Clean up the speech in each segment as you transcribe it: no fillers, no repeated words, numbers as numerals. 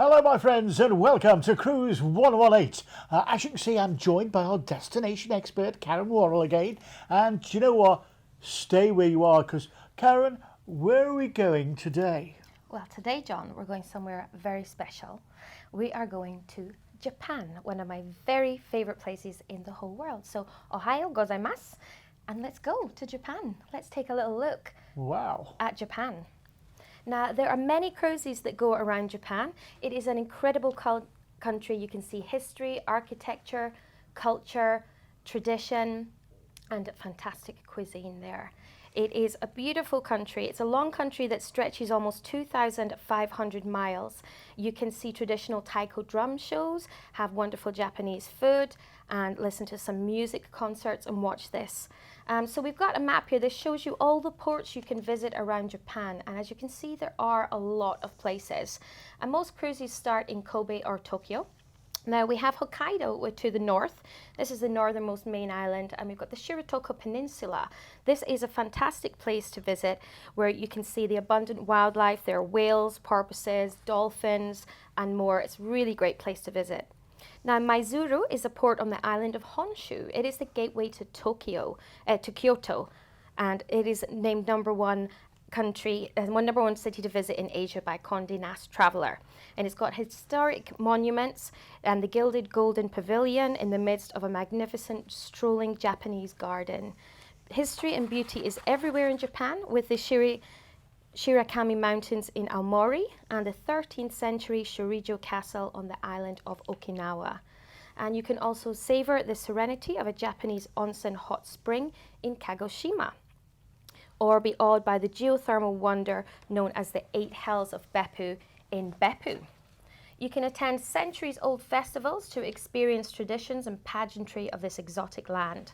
Hello, my friends, and welcome to Cruise118. As you can see, I'm joined by our destination expert, Karen Worrall, again. And do you know what? Stay where you are, because, Karen, where are we going today? Well, today, John, we're going somewhere very special. We are going to Japan, one of my very favorite places in the whole world. So, ohayo gozaimasu, and let's go to Japan. Let's take a little look Wow. at Japan. Now, there are many cruises that go around Japan. It is an incredible country. You can see history, architecture, culture, tradition, and fantastic cuisine there. It is a beautiful country. It's a long country that stretches almost 2,500 miles. You can see traditional taiko drum shows, have wonderful Japanese food, and listen to some music concerts and watch this. So we've got a map here. This shows you all the ports you can visit around Japan. And as you can see, there are a lot of places. And most cruises start in Kobe or Tokyo. Now we have Hokkaido to the north. This is the northernmost main island, and we've got the Shirotoko Peninsula. This is a fantastic place to visit where you can see the abundant wildlife. There are whales, porpoises, dolphins, and more. It's a really great place to visit. Now, Maizuru is a port on the island of Honshu. It is the gateway to Kyoto, and it is named number one city to visit in Asia by Condé Nast Traveler. And it's got historic monuments and the gilded golden pavilion in the midst of a magnificent strolling Japanese garden. History and beauty is everywhere in Japan, with the Shirakami Mountains in Aomori and the 13th century Shurijo Castle on the island of Okinawa. And you can also savor the serenity of a Japanese onsen hot spring in Kagoshima, or be awed by the geothermal wonder known as the Eight Hells of Beppu in Beppu. You can attend centuries-old festivals to experience traditions and pageantry of this exotic land.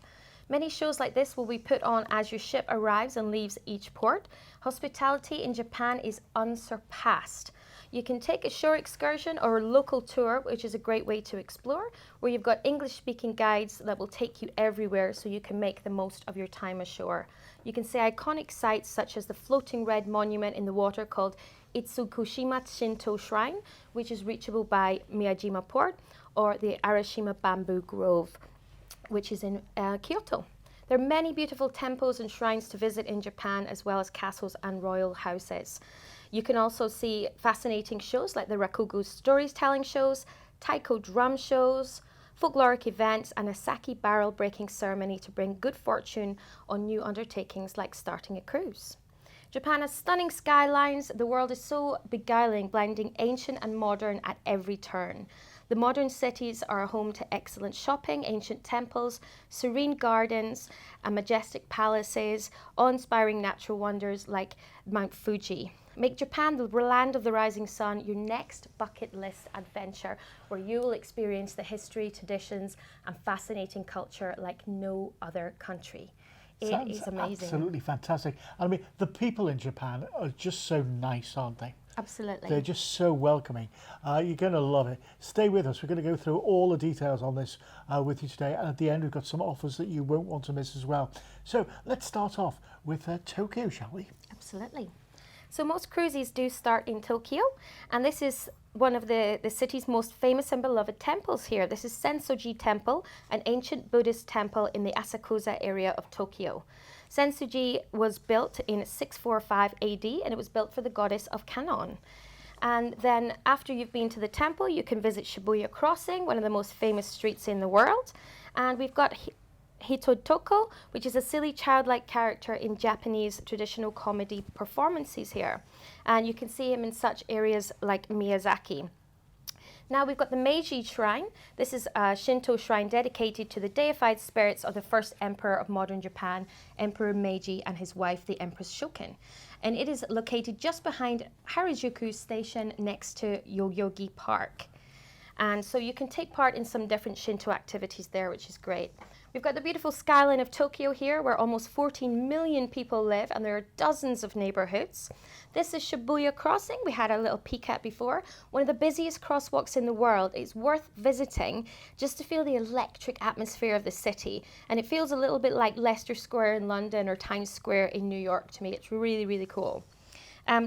Many shows like this will be put on as your ship arrives and leaves each port. Hospitality in Japan is unsurpassed. You can take a shore excursion or a local tour, which is a great way to explore, where you've got English-speaking guides that will take you everywhere so you can make the most of your time ashore. You can see iconic sites such as the floating red monument in the water called Itsukushima Shinto Shrine, which is reachable by Miyajima Port, or the Arashima Bamboo Grove, which is in Kyoto. There are many beautiful temples and shrines to visit in Japan, as well as castles and royal houses. You can also see fascinating shows like the Rakugo storytelling shows, taiko drum shows, folkloric events, and a sake barrel breaking ceremony to bring good fortune on new undertakings like starting a cruise. Japan has stunning skylines. The world is so beguiling, blending ancient and modern at every turn. The modern cities are home to excellent shopping, ancient temples, serene gardens, and majestic palaces, awe-inspiring natural wonders like Mount Fuji. Make Japan, the land of the rising sun, your next bucket list adventure, where you will experience the history, traditions, and fascinating culture like no other country. It is amazing. Absolutely fantastic. I mean, the people in Japan are just so nice, aren't they? Absolutely. They're just so welcoming. You're going to love it. Stay with us. We're going to go through all the details on this with you today. And at the end, we've got some offers that you won't want to miss as well. So let's start off with Tokyo, shall we? Absolutely. So most cruises do start in Tokyo, and this is one of the city's most famous and beloved temples here. This is Sensoji Temple, an ancient Buddhist temple in the Asakusa area of Tokyo. Sensoji was built in 645 AD, and it was built for the goddess of Kannon. And then after you've been to the temple, you can visit Shibuya Crossing, one of the most famous streets in the world. And we've got Hitotoko, which is a silly childlike character in Japanese traditional comedy performances here. And you can see him in such areas like Miyazaki. Now we've got the Meiji Shrine. This is a Shinto shrine dedicated to the deified spirits of the first emperor of modern Japan, Emperor Meiji, and his wife, the Empress Shokin. And it is located just behind Harajuku Station next to Yoyogi Park. And so you can take part in some different Shinto activities there, which is great. We've got the beautiful skyline of Tokyo here, where almost 14 million people live, and there are dozens of neighborhoods. This is Shibuya Crossing. We had a little peek at before. One of the busiest crosswalks in the world. It's worth visiting just to feel the electric atmosphere of the city. And it feels a little bit like Leicester Square in London or Times Square in New York to me. It's really, really cool.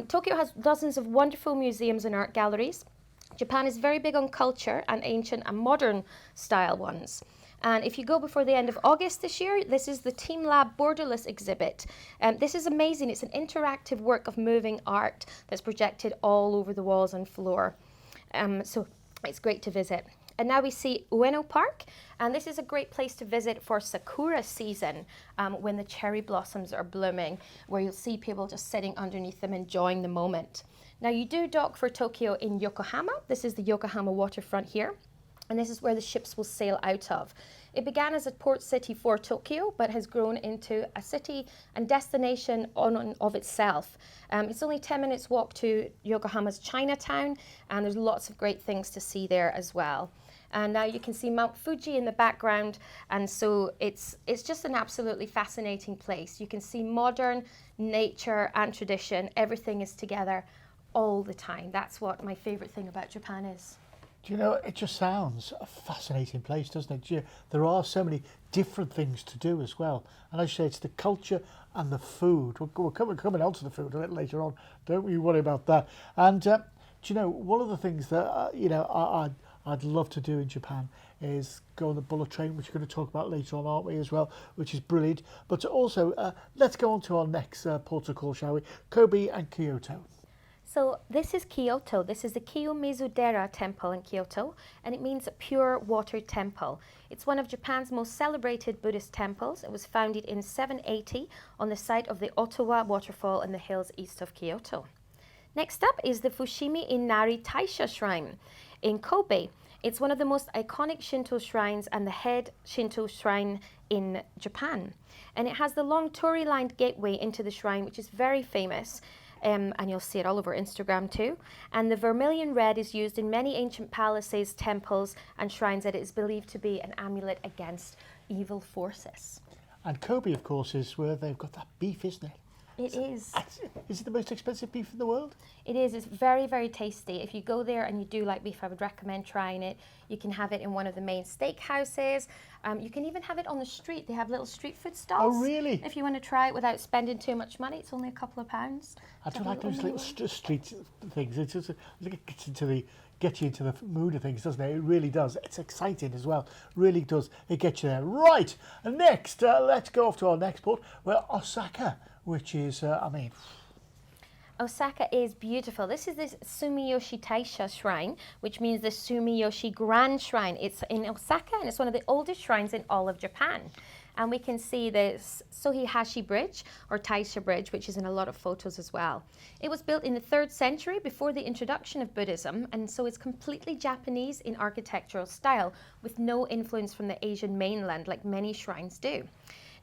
Tokyo has dozens of wonderful museums and art galleries. Japan is very big on culture and ancient and modern style ones. And if you go before the end of August this year, this is the Team Lab Borderless exhibit. This is amazing. It's an interactive work of moving art that's projected all over the walls and floor. So it's great to visit. And now we see Ueno Park, and this is a great place to visit for Sakura season, when the cherry blossoms are blooming, where you'll see people just sitting underneath them enjoying the moment. Now you do dock for Tokyo in Yokohama. This is the Yokohama waterfront here, and this is where the ships will sail out of. It began as a port city for Tokyo, but has grown into a city and destination of itself. It's only 10 minutes walk to Yokohama's Chinatown, and there's lots of great things to see there as well. And now you can see Mount Fuji in the background, and so it's just an absolutely fascinating place. You can see modern, nature and tradition. Everything is together all the time. That's what my favorite thing about Japan is. Do you know, it just sounds a fascinating place, doesn't it? There are so many different things to do as well. And as you say, it's the culture and the food. We're coming on to the food a little later on. Don't you worry about that. And do you know, one of the things that, I'd love to do in Japan is go on the bullet train, which we're going to talk about later on, aren't we, as well, which is brilliant. But also, let's go on to our next port of call, shall we? Kobe and Kyoto. So this is Kyoto. This is the Kiyomizu-dera temple in Kyoto, and it means a pure water temple. It's one of Japan's most celebrated Buddhist temples. It was founded in 780 on the site of the Ottawa waterfall in the hills east of Kyoto. Next up is the Fushimi Inari Taisha Shrine in Kobe. It's one of the most iconic Shinto shrines and the head Shinto shrine in Japan. And it has the long torii-lined gateway into the shrine, which is very famous. And you'll see it all over Instagram too. And the vermilion red is used in many ancient palaces, temples and shrines, that it is believed to be an amulet against evil forces. And Kobe, of course, is where they've got that beef, isn't it? It is. Is it the most expensive beef in the world? It is. It's very, very tasty. If you go there and you do like beef, I would recommend trying it. You can have it in one of the main steakhouses. You can even have it on the street. They have little street food stalls. Oh, really? If you want to try it without spending too much money, it's only a couple of pounds. I do like those little street things. It just gets you into the mood of things, doesn't it? It really does. It's exciting as well. Really does. It gets you there. Right. And next, let's go off to our next port, Osaka, which is, Osaka is beautiful. This is this Sumiyoshi Taisha Shrine, which means the Sumiyoshi Grand Shrine. It's in Osaka, and it's one of the oldest shrines in all of Japan. And we can see the Sohihashi Bridge, or Taisha Bridge, which is in a lot of photos as well. It was built in the 3rd century before the introduction of Buddhism, and so it's completely Japanese in architectural style, with no influence from the Asian mainland like many shrines do.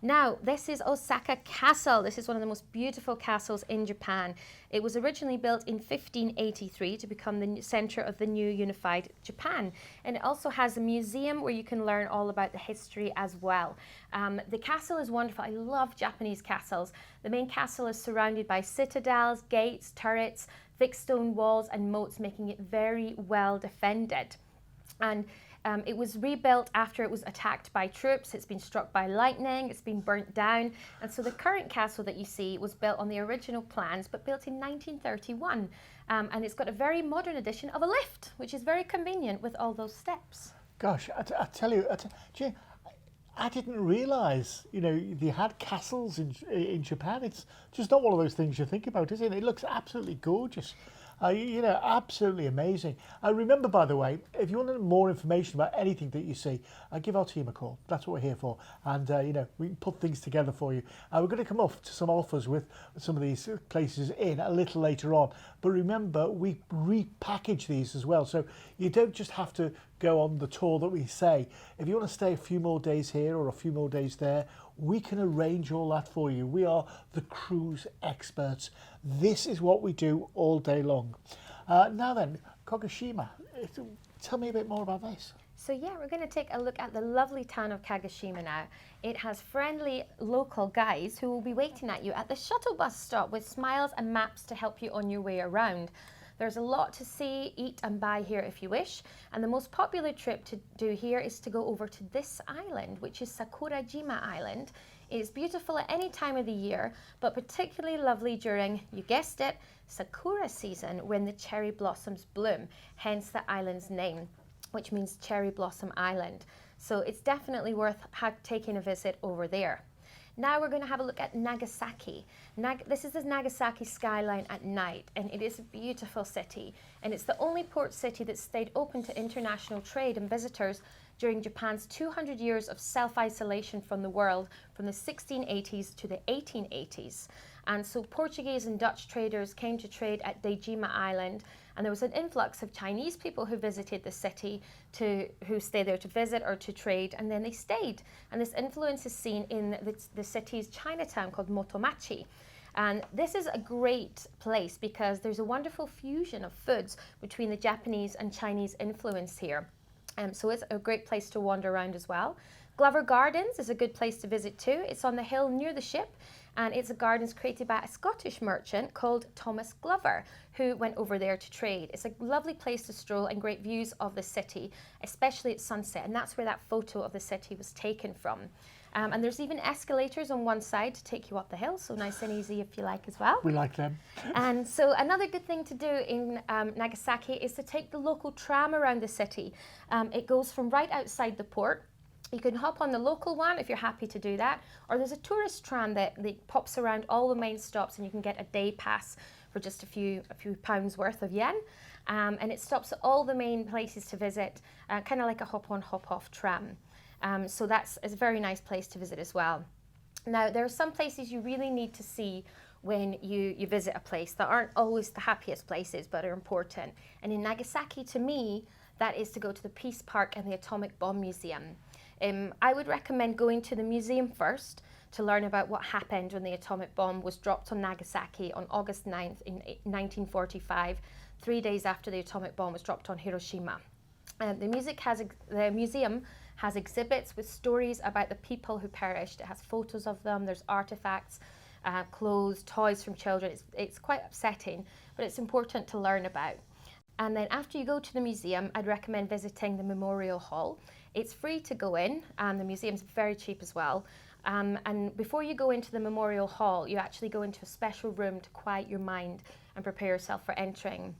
Now, this is Osaka Castle. This is one of the most beautiful castles in Japan. It was originally built in 1583 to become the center of the new unified Japan. And it also has a museum where you can learn all about the history as well. The castle is wonderful. I love Japanese castles. The main castle is surrounded by citadels, gates, turrets, thick stone walls and moats, making it very well defended. And it was rebuilt after it was attacked by troops. It's been struck by lightning, it's been burnt down. And so the current castle that you see was built on the original plans, but built in 1931. And it's got a very modern addition of a lift, which is very convenient with all those steps. Gosh, I tell you, I didn't realise, they had castles in Japan. It's just not one of those things you think about, is it? It looks absolutely gorgeous. Absolutely amazing. I remember, by the way, if you want more information about anything that you see, give our team a call. That's what we're here for. And, we can put things together for you. We're going to come off to some offers with some of these places in a little later on. But remember, we repackage these as well. So you don't just have to go on the tour that we say. If you want to stay a few more days here or a few more days there, we can arrange all that for you. We are the cruise experts. This is what we do all day long. Now then, Kagoshima, tell me a bit more about this. So yeah, we're going to take a look at the lovely town of Kagoshima now. It has friendly local guides who will be waiting at you at the shuttle bus stop with smiles and maps to help you on your way around. There's a lot to see, eat and buy here if you wish. And the most popular trip to do here is to go over to this island, which is Sakurajima Island. It's beautiful at any time of the year, but particularly lovely during, you guessed it, Sakura season, when the cherry blossoms bloom, hence the island's name, which means Cherry Blossom Island. So it's definitely worth taking a visit over there. Now we're going to have a look at Nagasaki. This is the Nagasaki skyline at night, and it is a beautiful city. And it's the only port city that stayed open to international trade and visitors during Japan's 200 years of self-isolation from the world, from the 1680s to the 1880s. And so Portuguese and Dutch traders came to trade at Dejima Island, and there was an influx of Chinese people who visited the city who stayed there to visit or to trade, and then they stayed. And this influence is seen in the city's Chinatown called Motomachi. And this is a great place because there's a wonderful fusion of foods between the Japanese and Chinese influence here. So it's a great place to wander around as well. Glover Gardens is a good place to visit too. It's on the hill near the ship, and it's a gardens created by a Scottish merchant called Thomas Glover, who went over there to trade. It's a lovely place to stroll and great views of the city, especially at sunset, and that's where that photo of the city was taken from. And there's even escalators on one side to take you up the hill, so nice and easy if you like as well. We like them. And so another good thing to do in Nagasaki is to take the local tram around the city. It goes from right outside the port. You can hop on the local one if you're happy to do that, or there's a tourist tram that pops around all the main stops, and you can get a day pass for just a few pounds worth of yen. And it stops at all the main places to visit, kind of like a hop-on, hop-off tram. So that's a very nice place to visit as well. Now, there are some places you really need to see when you visit a place that aren't always the happiest places, but are important. And in Nagasaki, to me, that is to go to the Peace Park and the Atomic Bomb Museum. I would recommend going to the museum first to learn about what happened when the atomic bomb was dropped on Nagasaki on August 9th in 1945, 3 days after the atomic bomb was dropped on Hiroshima. The museum has exhibits with stories about the people who perished. It has photos of them, there's artifacts, clothes, toys from children. It's quite upsetting, but it's important to learn about. And then after you go to the museum, I'd recommend visiting the Memorial Hall. It's free to go in, and the museum's very cheap as well. And before you go into the Memorial Hall, you actually go into a special room to quiet your mind and prepare yourself for entering.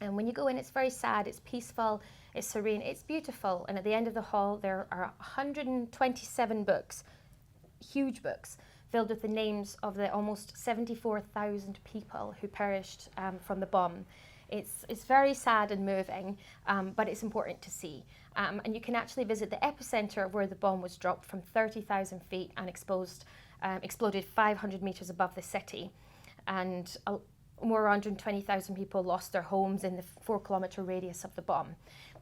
And when you go in, it's very sad, it's peaceful, it's serene, it's beautiful. And at the end of the hall, there are 127 books, huge books, filled with the names of the almost 74,000 people who perished from the bomb. It's very sad and moving, but it's important to see. And you can actually visit the epicenter of where the bomb was dropped from 30,000 feet and exploded 500 meters above the city. And more than 120,000 people lost their homes in the 4-kilometer radius of the bomb.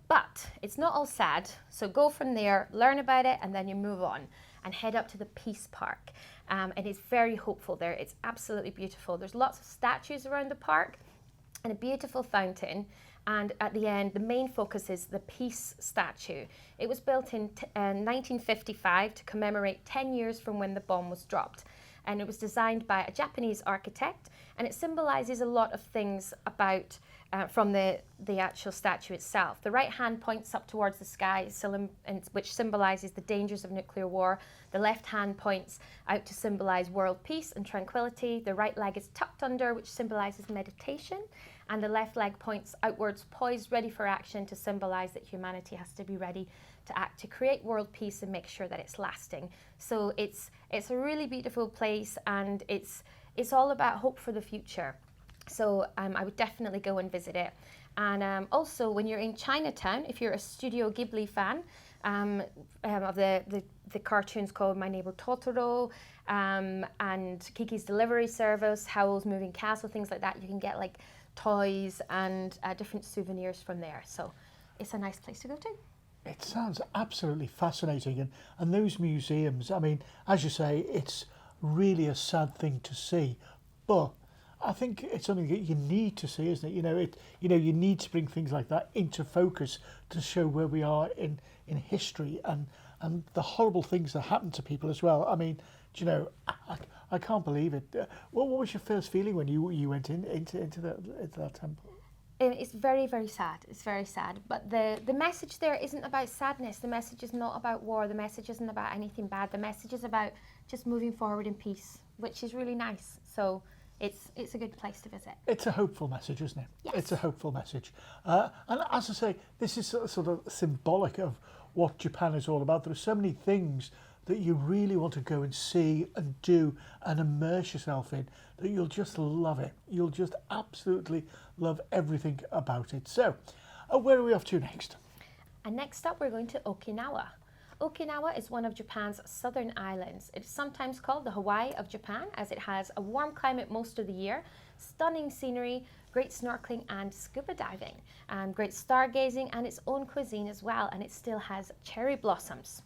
But it's not all sad, so go from there, learn about it, and then you move on and head up to the Peace Park. And it's very hopeful there. It's absolutely beautiful. There's lots of statues around the park and a beautiful fountain. And at the end, the main focus is the Peace statue. It was built in 1955 to commemorate 10 years from when the bomb was dropped. And it was designed by a Japanese architect, and it symbolizes a lot of things about from the actual statue itself. The right hand points up towards the sky, which symbolizes the dangers of nuclear war. The left hand points out to symbolize world peace and tranquility. The right leg is tucked under, which symbolizes meditation. And the left leg points outwards, poised, ready for action, to symbolize that humanity has to be ready to act to create world peace and make sure that it's lasting. So it's a really beautiful place, and it's all about hope for the future. So I would definitely go and visit it. And also, when you're in Chinatown, if you're a Studio Ghibli fan of the cartoons called My Neighbor Totoro and Kiki's Delivery Service, Howl's Moving Castle, things like that, you can get like toys and different souvenirs from there. So it's a nice place to go to. It sounds absolutely fascinating. And those museums, I mean, as you say, it's really a sad thing to see, but I think it's something that you need to see, isn't it? You need to bring things like that into focus to show where we are in history and the horrible things that happen to people as well. I mean, I can't believe it. What was your first feeling when you went into that temple? It's very, very sad. It's very sad. But the message there isn't about sadness. The message is not about war. The message isn't about anything bad. The message is about just moving forward in peace, which is really nice. So it's a good place to visit. It's a hopeful message, isn't it? Yes. It's a hopeful message. And as I say, this is sort of symbolic of what Japan is all about. There are so many things that you really want to go and see and do and immerse yourself in that you'll just love it. You'll just absolutely love everything about it. So, where are we off to next? And next up, we're going to Okinawa. Okinawa is one of Japan's southern islands. It's sometimes called the Hawaii of Japan, as it has a warm climate most of the year, stunning scenery, great snorkeling and scuba diving, great stargazing, and its own cuisine as well, and it still has cherry blossoms.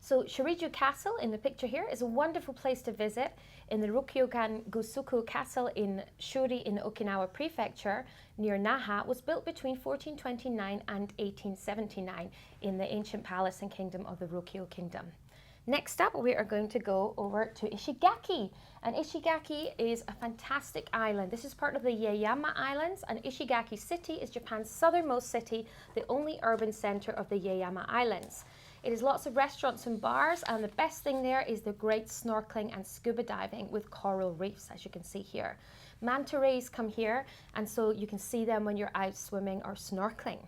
So Shiriju Castle in the picture here is a wonderful place to visit in the Rokyokan Gusuku Castle in Shuri in Okinawa Prefecture near Naha. Was built between 1429 and 1879 in the ancient palace and kingdom of the Rokyo Kingdom. Next up, we are going to go over to Ishigaki. And Ishigaki is a fantastic island. This is part of the Yaeyama Islands, and Ishigaki City is Japan's southernmost city, the only urban center of the Yaeyama Islands. It has lots of restaurants and bars, and the best thing there is the great snorkeling and scuba diving with coral reefs, as you can see here. Manta rays come here, and so you can see them when you're out swimming or snorkeling.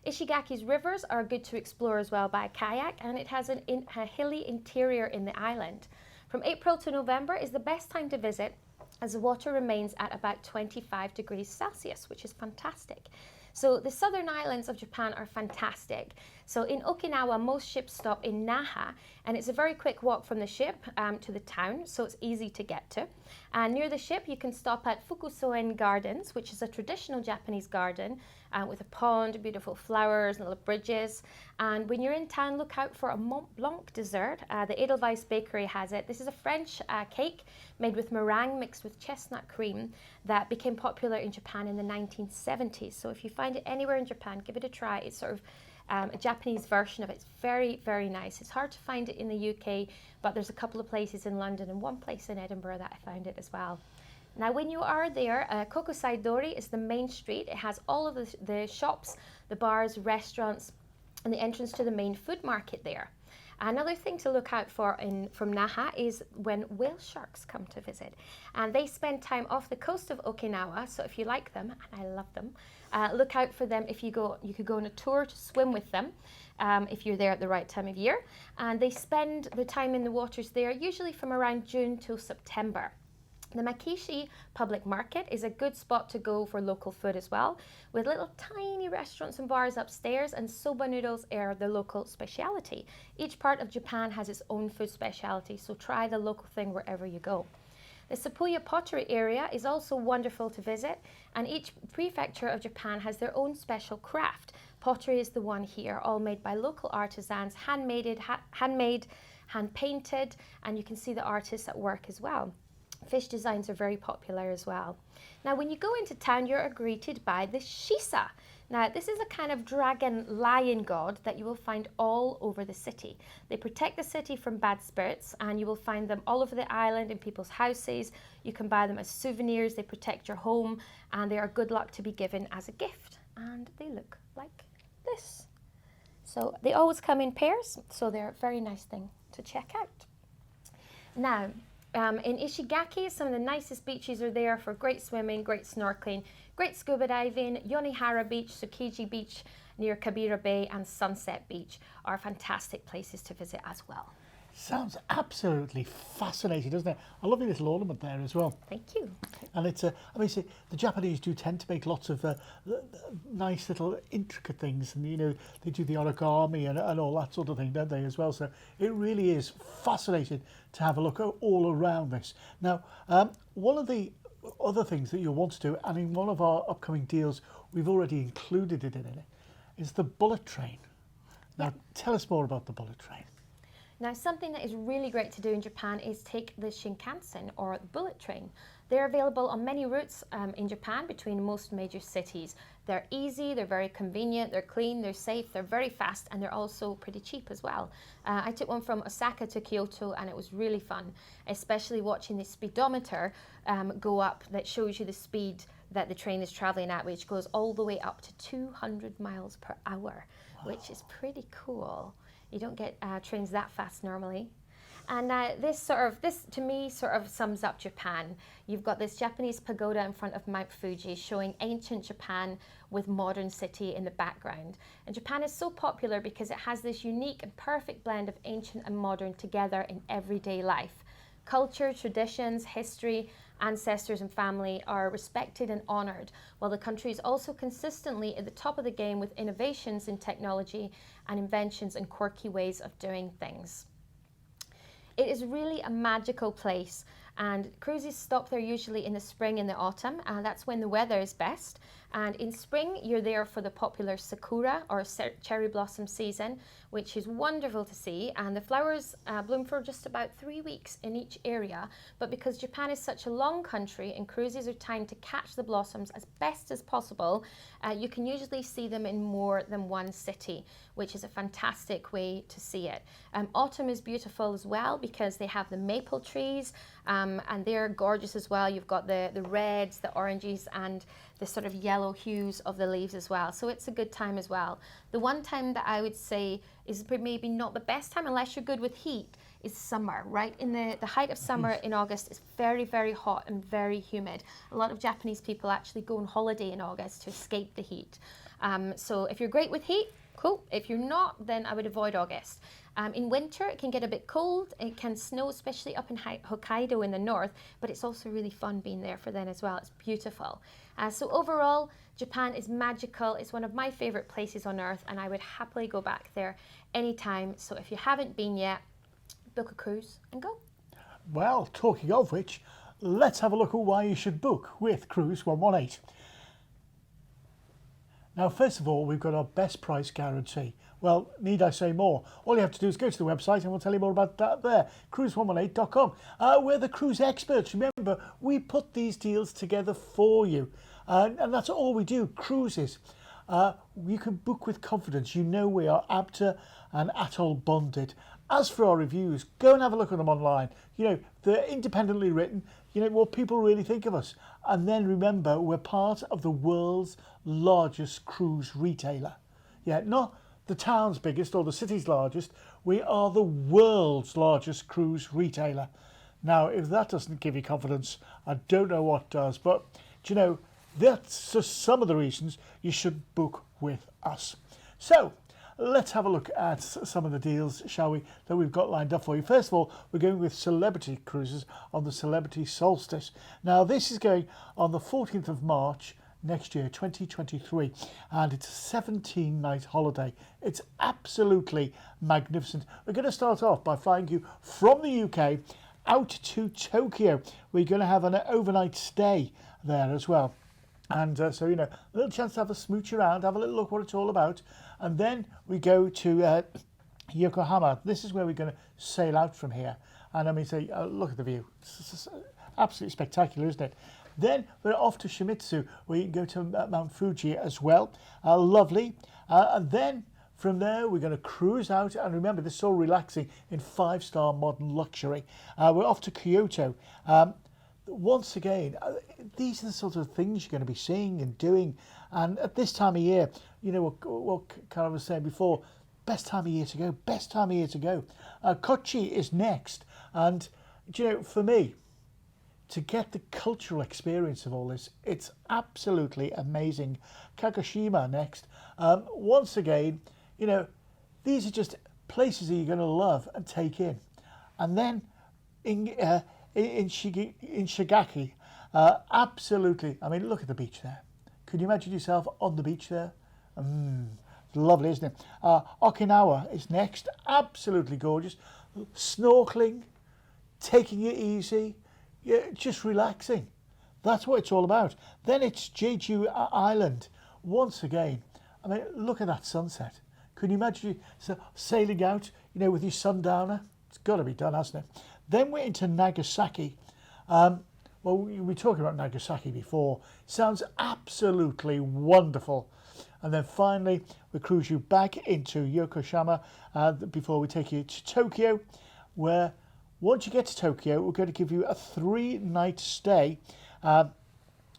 Ishigaki's rivers are good to explore as well by kayak, and it has a hilly interior in the island. From April to November is the best time to visit, as the water remains at about 25 degrees Celsius, which is fantastic. So the southern islands of Japan are fantastic. So in Okinawa, most ships stop in Naha, and it's a very quick walk from the ship to the town, so it's easy to get to. And near the ship, you can stop at Fukusoen Gardens, which is a traditional Japanese garden with a pond, beautiful flowers, and little bridges. And when you're in town, look out for a Mont Blanc dessert. The Edelweiss Bakery has it. This is a French cake made with meringue mixed with chestnut cream that became popular in Japan in the 1970s. So if you find it anywhere in Japan, give it a try. It's sort of a Japanese version of it. It's very, very nice. It's hard to find it in the UK, but there's a couple of places in London and one place in Edinburgh that I found it as well. Now, when you are there, Kokusai Dori is the main street. It has all of the shops, the bars, restaurants, and the entrance to the main food market there. Another thing to look out for from Naha is when whale sharks come to visit. And they spend time off the coast of Okinawa, so if you like them, and I love them, look out for them. You could go on a tour to swim with them if you're there at the right time of year. And they spend the time in the waters there, usually from around June till September. The Makishi Public Market is a good spot to go for local food as well, with little tiny restaurants and bars upstairs, and soba noodles are the local speciality. Each part of Japan has its own food speciality, so try the local thing wherever you go. The Sapuya Pottery area is also wonderful to visit, and each prefecture of Japan has their own special craft. Pottery is the one here, all made by local artisans, handmade, hand-painted, and you can see the artists at work as well. Fish designs are very popular as well. Now, when you go into town, you're greeted by the Shisa. Now, this is a kind of dragon lion god that you will find all over the city. They protect the city from bad spirits, and you will find them all over the island in people's houses. You can buy them as souvenirs. They protect your home, and they are good luck to be given as a gift. And they look like this. So they always come in pairs, so they're a very nice thing to check out. Now, in Ishigaki, some of the nicest beaches are there for great swimming, great snorkeling, great scuba diving. Yonihara Beach, Tsukiji Beach near Kabira Bay, and Sunset Beach are fantastic places to visit as well. Sounds absolutely fascinating, doesn't it? I love your little ornament there as well. Thank you. And it's see, the Japanese do tend to make lots of nice little intricate things, and they do the origami and all that sort of thing, don't they, as well? So it really is fascinating to have a look all around this. Now, one of the other things that you'll want to do, and in one of our upcoming deals, we've already included it in it, is the bullet train. Now, tell us more about the bullet train. Now, something that is really great to do in Japan is take the Shinkansen or the bullet train. They're available on many routes in Japan between most major cities. They're easy, they're very convenient, they're clean, they're safe, they're very fast, and they're also pretty cheap as well. I took one from Osaka to Kyoto, and it was really fun, especially watching the speedometer go up that shows you the speed that the train is traveling at, which goes all the way up to 200 miles per hour, which is pretty cool. You don't get trains that fast normally. And this to me sort of sums up Japan. You've got this Japanese pagoda in front of Mount Fuji showing ancient Japan with modern city in the background. And Japan is so popular because it has this unique and perfect blend of ancient and modern together in everyday life. Culture, traditions, history, ancestors and family are respected and honoured, while the country is also consistently at the top of the game with innovations in technology and inventions and quirky ways of doing things. It is really a magical place, and cruises stop there usually in the spring and the autumn, and that's when the weather is best. And in spring, you're there for the popular sakura or cherry blossom season, which is wonderful to see. And the flowers bloom for just about 3 weeks in each area. But because Japan is such a long country and cruises are timed to catch the blossoms as best as possible, you can usually see them in more than one city, which is a fantastic way to see it. Autumn is beautiful as well because they have the maple trees, and they're gorgeous as well. You've got the reds, the oranges, and the sort of yellow hues of the leaves as well. So it's a good time as well. The one time that I would say is maybe not the best time unless you're good with heat is summer, right? In the height of summer in August, it's very, very hot and very humid. A lot of Japanese people actually go on holiday in August to escape the heat. So if you're great with heat, cool. If you're not, then I would avoid August. In winter, it can get a bit cold. It can snow, especially up in Hokkaido in the north, but it's also really fun being there for then as well. It's beautiful. So overall, Japan is magical. It's one of my favorite places on earth, and I would happily go back there anytime. So if you haven't been yet, book a cruise and go. Well, talking of which, let's have a look at why you should book with Cruise118. Now, first of all, we've got our best price guarantee. Well, need I say more? All you have to do is go to the website and we'll tell you more about that there, cruise118.com. We're the cruise experts. Remember, we put these deals together for you. And that's all we do, cruises. You can book with confidence. You know we are ABTA and Atoll bonded. As for our reviews, go and have a look at them online. You know, they're independently written. You know, what people really think of us. And then remember, we're part of the world's largest cruise retailer. Yeah, not the town's biggest or the city's largest. We are the world's largest cruise retailer. Now, if that doesn't give you confidence, I don't know what does. But, you know, that's just some of the reasons you should book with us. So, let's have a look at some of the deals, shall we, that we've got lined up for you. First of all, we're going with Celebrity Cruises on the Celebrity Solstice. Now, this is going on the 14th of March next year, 2023, and it's a 17-night holiday. It's absolutely magnificent. We're going to start off by flying you from the UK out to Tokyo. We're going to have an overnight stay there as well. And so, you know, a little chance to have a smooch around, have a little look what it's all about. And then we go to Yokohama. This is where we're going to sail out from here. And I mean, say, look at the view. It's absolutely spectacular, isn't it? Then we're off to Shimizu, where you can go to Mount Fuji as well. Lovely. And then from there, we're going to cruise out. And remember, this is all relaxing in 5-star modern luxury. We're off to Kyoto. Once again, these are the sort of things you're going to be seeing and doing. And at this time of year, you know what Karen was saying before, best time of year to go, best time of year to go. Kochi is next. And, you know, for me, to get the cultural experience of all this, it's absolutely amazing. Kagoshima next. Once again, you know, these are just places that you're going to love and take in. And then in Shigaki, absolutely, I mean, look at the beach there. Can you imagine yourself on the beach there? Lovely, isn't it? Okinawa is next, absolutely gorgeous. Snorkeling, taking it easy, yeah, just relaxing. That's what it's all about. Then it's Jeju Island. Once again, I mean, look at that sunset. Can you imagine sailing out, you know, with your sundowner? It's got to be done, hasn't it? Then we're into Nagasaki. Well, we were talking about Nagasaki before. Sounds absolutely wonderful. And then finally, we cruise you back into Yokohama before we take you to Tokyo, where once you get to Tokyo, we're going to give you a 3-night stay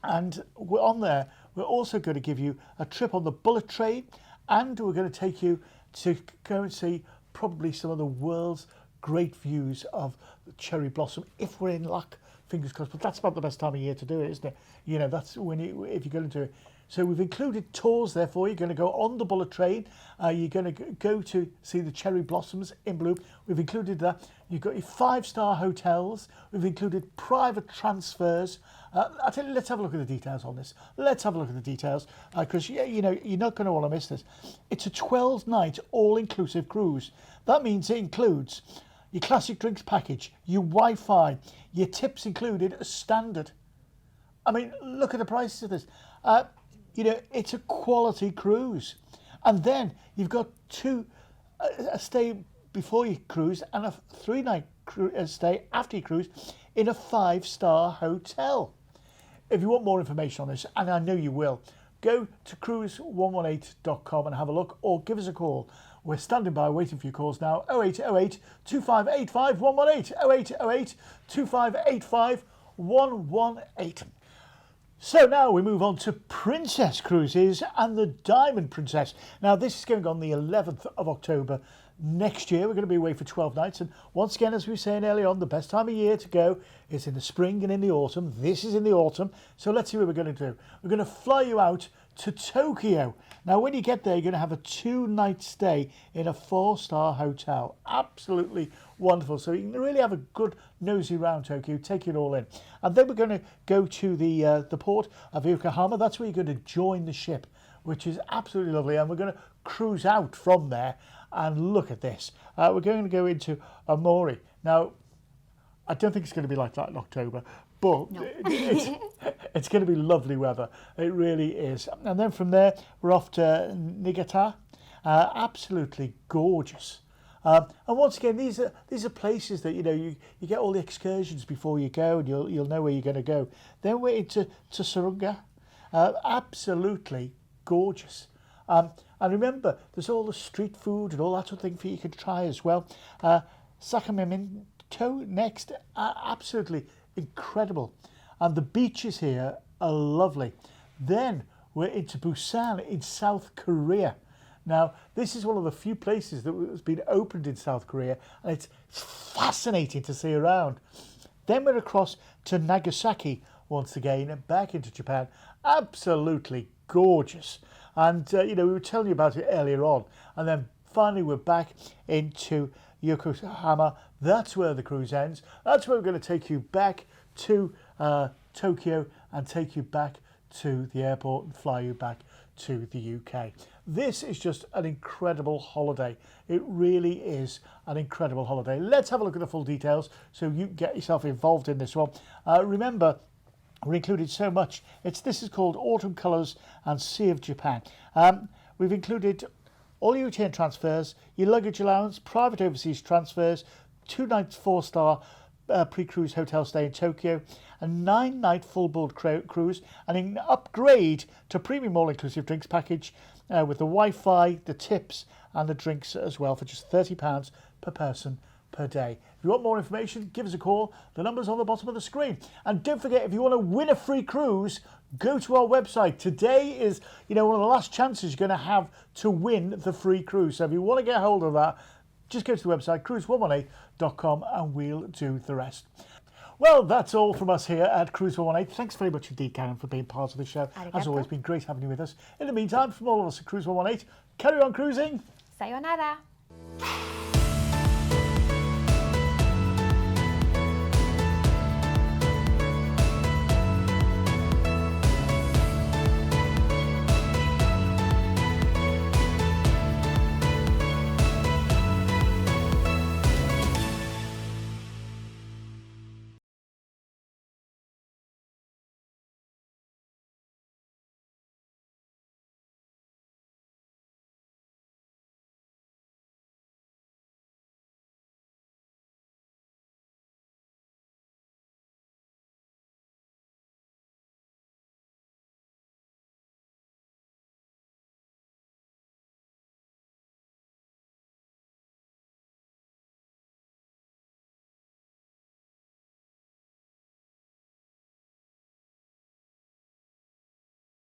And we're on there. We're also going to give you a trip on the bullet train, and we're going to take you to go and see probably some of the world's great views of the cherry blossom, if we're in luck, fingers crossed. But that's about the best time of year to do it, isn't it? You know, that's when if you go into it. So we've included tours there for you. You're going to go on the bullet train. You're going to go to see the cherry blossoms in bloom. We've included that. You've got your 5-star hotels. We've included private transfers. I tell you, let's have a look at the details on this. Let's have a look at the details because you know you're not going to want to miss this. It's a 12-night all-inclusive cruise. That means it includes your classic drinks package, your Wi-Fi, your tips included as standard. I mean, look at the prices of this. You know, it's a quality cruise. And then you've got a stay before you cruise and a 3-night stay after you cruise in a 5-star hotel. If you want more information on this, and I know you will, go to cruise118.com and have a look, or give us a call. We're standing by waiting for your calls now. 0808 2585 118. 0808 2585 118. So now we move on to Princess Cruises and the Diamond Princess. Now this is going on the 11th of October next year. We're going to be away for 12 nights. And once again, as we were saying earlier on, the best time of year to go is in the spring and in the autumn. This is in the autumn. So let's see what we're going to do. We're going to fly you out to Tokyo. Now when you get there, you're going to have a 2-night stay in a 4-star hotel. Absolutely wonderful. So you can really have a good nosy round Tokyo, take it all in. And then we're going to go to the port of Yokohama. That's where you're going to join the ship, which is absolutely lovely. And we're going to cruise out from there. And look at this. We're going to go into Amori. Now, I don't think it's going to be like that in October, but no. it's going to be lovely weather. It really is. And then from there, we're off to Niigata. Absolutely gorgeous. And once again, these are places that you get all the excursions before you go, and you'll know where you're going to go. Then we're into Tsurunga. Absolutely gorgeous. And remember, there's all the street food and all that sort of thing for you can try as well. Sakamoto next, absolutely incredible. And the beaches here are lovely. Then we're into Busan in South Korea. Now, this is one of the few places that has been opened in South Korea, and it's fascinating to see around. Then we're across to Nagasaki once again, back into Japan. Absolutely gorgeous. And, we were telling you about it earlier on. And then finally we're back into Yokohama. That's where the cruise ends. That's where we're going to take you back to Tokyo and take you back to the airport and fly you back to the UK. This is just an incredible holiday. It really is an incredible holiday. Let's have a look at the full details so you can get yourself involved in this one. Remember, we included so much. This is called Autumn Colours and Sea of Japan. We've included all your return transfers, your luggage allowance, private overseas transfers, 2 nights 4-star pre-cruise hotel stay in Tokyo, a 9-night full board cruise, and an upgrade to premium all-inclusive drinks package with the Wi-Fi, the tips, and the drinks as well for just £30 per person per day. If you want more information, give us a call. The number's on the bottom of the screen. And don't forget, if you want to win a free cruise, go to our website. Today is, one of the last chances you're going to have to win the free cruise. So if you want to get hold of that, just go to the website, cruise118.com, and we'll do the rest. Well, that's all from us here at Cruise118. Thanks very much indeed, Karen, for being part of the show. Arigato. As always, been great having you with us. In the meantime, from all of us at Cruise118, carry on cruising. Sayonara.